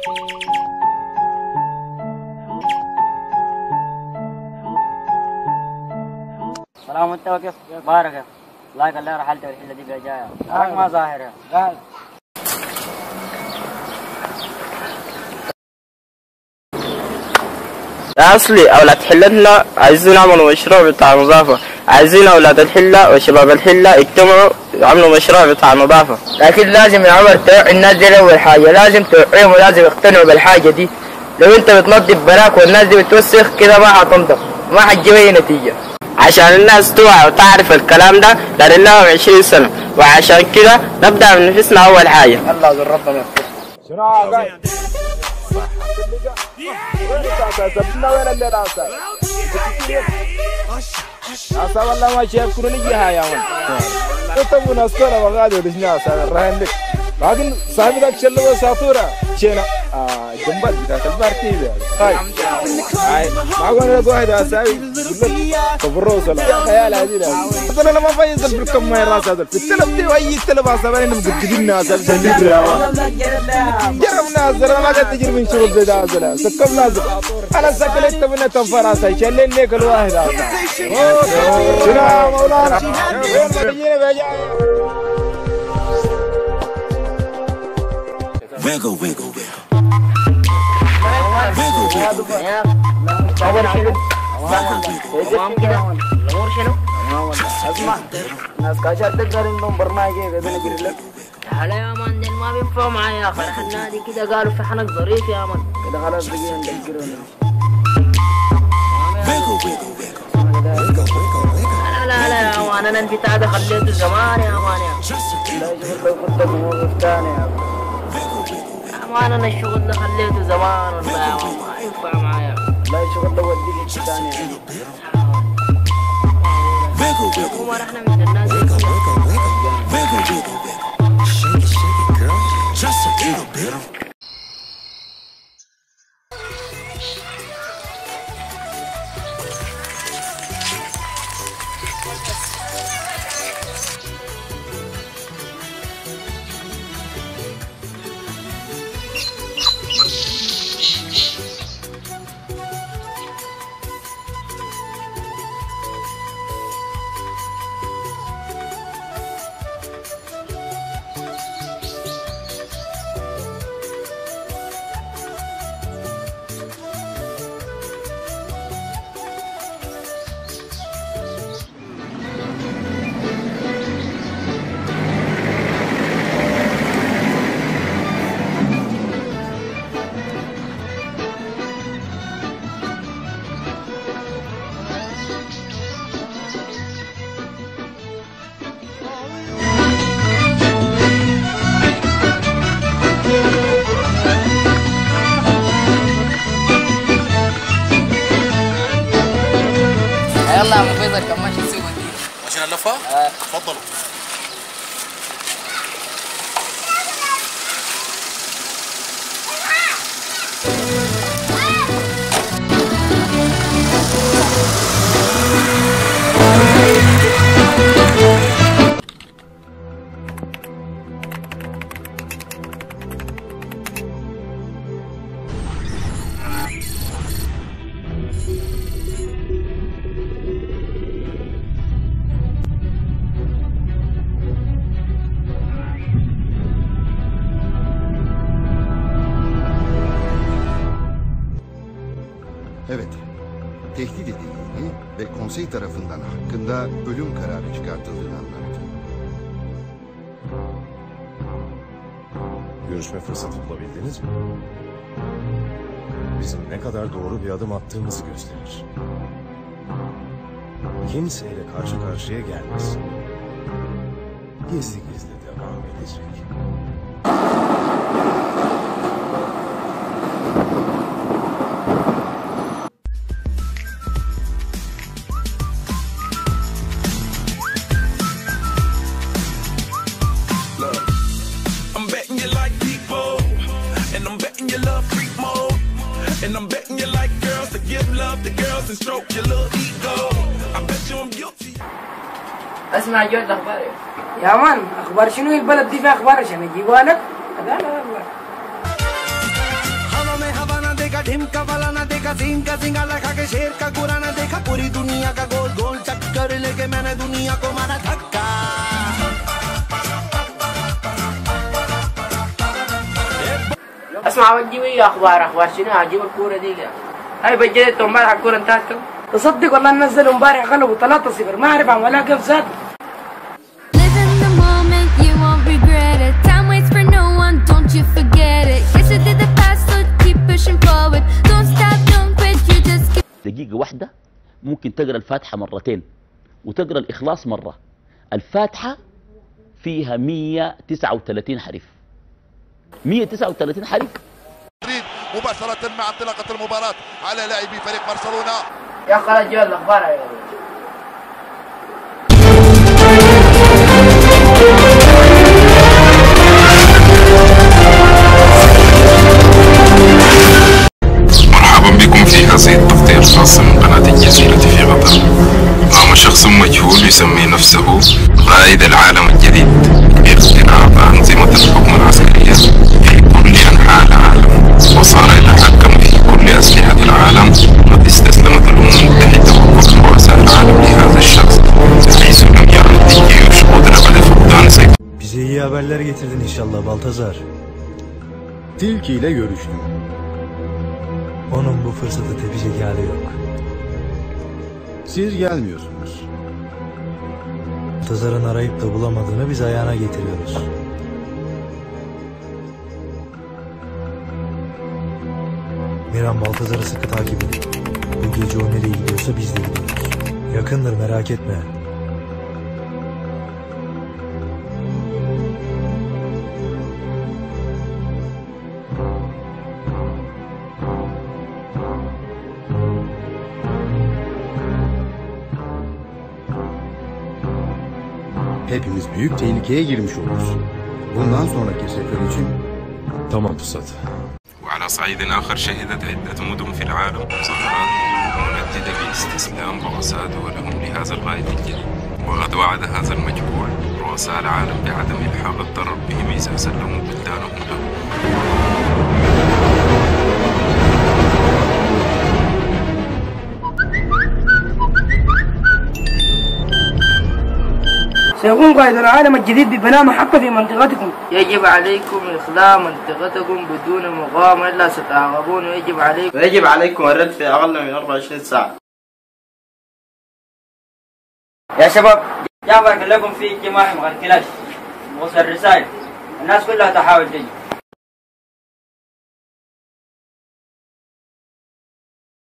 سلام انت وكيف اخبارك يا الله قال لي رحلت الحله دي جايه ما ظاهر يا قال يا أصلي أولاد حلتنا عايزين يعملوا مشروع بتاع نظافة، عايزين أولاد الحلة وشباب الحلة يجتمعوا يعملوا مشروع بتاع نظافة، لكن لازم يا عمر توعي الناس دي. أول حاجة لازم توعيهم ولازم يقتنعوا بالحاجة دي. لو أنت بتنظف براك والناس دي بتوسخ كده ما هتنضف وما هتجيب أي نتيجة. عشان الناس توعى وتعرف الكلام ده دار لهم 20 سنة، وعشان كده نبدأ من نفسنا أول حاجة. الله ذو ربنا يغفر. شنو قاعد؟ سبنا وين اللي راسه؟ راسه والله ما شايف كل اللي جاها يا مان. كنت مناسبة وغادي ودشنا سافر رهندك. لكن صاحب ذاك شلوا سافورة شينا جنبال بتاعت البارتي ده. هاي ما قلنا لك واحد أساوي كبروس ولا خيال هذي لا. أصلا أنا ما فايز في الكم ما يراس هذا. في التلف دي وأي التلف أصلا إنهم مقدمنا أصلا جديد يا جربنا أصلا ما قد تجرب من شغل زي ده أصلا. سكبنا أصلا. أنا سكلت تبنا تنفر أصلا شلين ليك الواحد أصلا. شنو مولانا؟ وين ما تجينا بيجا. Wiggle, wiggle, wiggle. Wiggle, wiggle, wiggle. الامور شنو؟ اسمع الناس كاشات تقدر انهم برنامج كذا نجري لك. تعال يا مان دين ما بينفعوا معايا يا اخي. احنا دي كده قالوا في حنك ظريف يا مان كده خلاص بقينا نذكرهم. Wiggle, wiggle, wiggle. لا لا يا مان انا البتاع ده خليته زمان يا مان يا لا شغل خطه موقف ثاني يا مان. انا الشغل ده خليته زمان والله يا مان ما ينفع معايا. لا الشغل ده وديك ثاني يا Wiggle, wiggle, عمر احنا من الناس wiggle, wiggle, wiggle. Wiggle, wiggle, wiggle. Shake it, shake it, girl. Just a little bit. يلا يا ابو فيصل كان ماشي تسوي دي عشان اللفه؟ تفضلوا. Evet, tehdit edildiğini ve konsey tarafından hakkında ölüm kararı çıkartıldığını anlattı. Görüşme fırsatı bulabildiniz mi? Bizim ne kadar doğru bir adım attığımızı gösterir. Kimseyle karşı karşıya gelmesin. Gizli gizli devam edecek. And I'm betting you like girls to give love to girls and stroke your little ego. I bet you I'm guilty. اسمع جود الاخبار يا مان اخبار شنو البلد دي فيها اخبار عشان اجيبها لك؟ لا لا والله टिम का वाला ना देखा, सिंह का सिंगा लगा के शेर का गुरा ना देखा, पूरी दुनिया का गोल गोल चक्कर लेके मैंने दुनिया को मारा धक्का। اسمع ودي ويا اخبار شنو عجيب الكوره دي هاي بجيت امبارح الكوره انتهت كم؟ تصدق والله نزلوا امبارح غلبوا 3-0 ما اعرف عن ولا كيف ذاته. دقيقة واحدة ممكن تقرأ الفاتحة مرتين وتقرأ الإخلاص مرة. الفاتحة فيها 139 حرف، 139 حرف. مباشرة مع انطلاقة المباراة على لاعبي فريق برشلونة. يا خالد جوا الأخبار يا مرحبا بكم في هذه التغطية الخاصة من قناة الجزيرة في قطر. قام شخص مجهول يسمي نفسه قائد العالم الجديد باختراق أنظمة الحكم العسكرية في كل أنحاء العالم، وصار يتحكم في كل أسلحة العالم. قد استسلمت الأمم المتحدة وكل رؤساء العالم لهذا الشخص، حيث لم يعد الجيوش قدرة على فقدان سيطرة. Bize iyi haberler getirdin inşallah Baltazar. Tilki ile görüştüm. Onun bu fırsatı tepecek hali yok. Siz gelmiyorsunuz. Baltazar'ın arayıp da bulamadığını biz ayağına getiriyoruz. Miran Baltazar'ı sıkı takip edin. Bu gece o nereye gidiyorsa biz de gidiyoruz. Yakındır merak etme. Hepimiz büyük tehlikeye girmiş oluruz. Bundan sonraki sefer için... Tamam Pusat. وعلى صعيد آخر شهدت عدة مدن في العالم مظاهرات منددة باستسلام رؤساء دولهم لهذا القائد الجديد، وقد وعد هذا المجهول رؤساء العالم بعدم إلحاق الضرر بهم إذا سلموا بلدانهم له. سيكون قائد العالم الجديد ببناء محطة في منطقتكم. يجب عليكم إخلاء منطقتكم بدون مقاومة إلا ستعاقبون، ويجب عليكم الرد في أقل من 24 ساعة. يا شباب جعفر قال لكم في اجتماع مع الكلاش وصل الرسائل، الناس كلها تحاول تجي.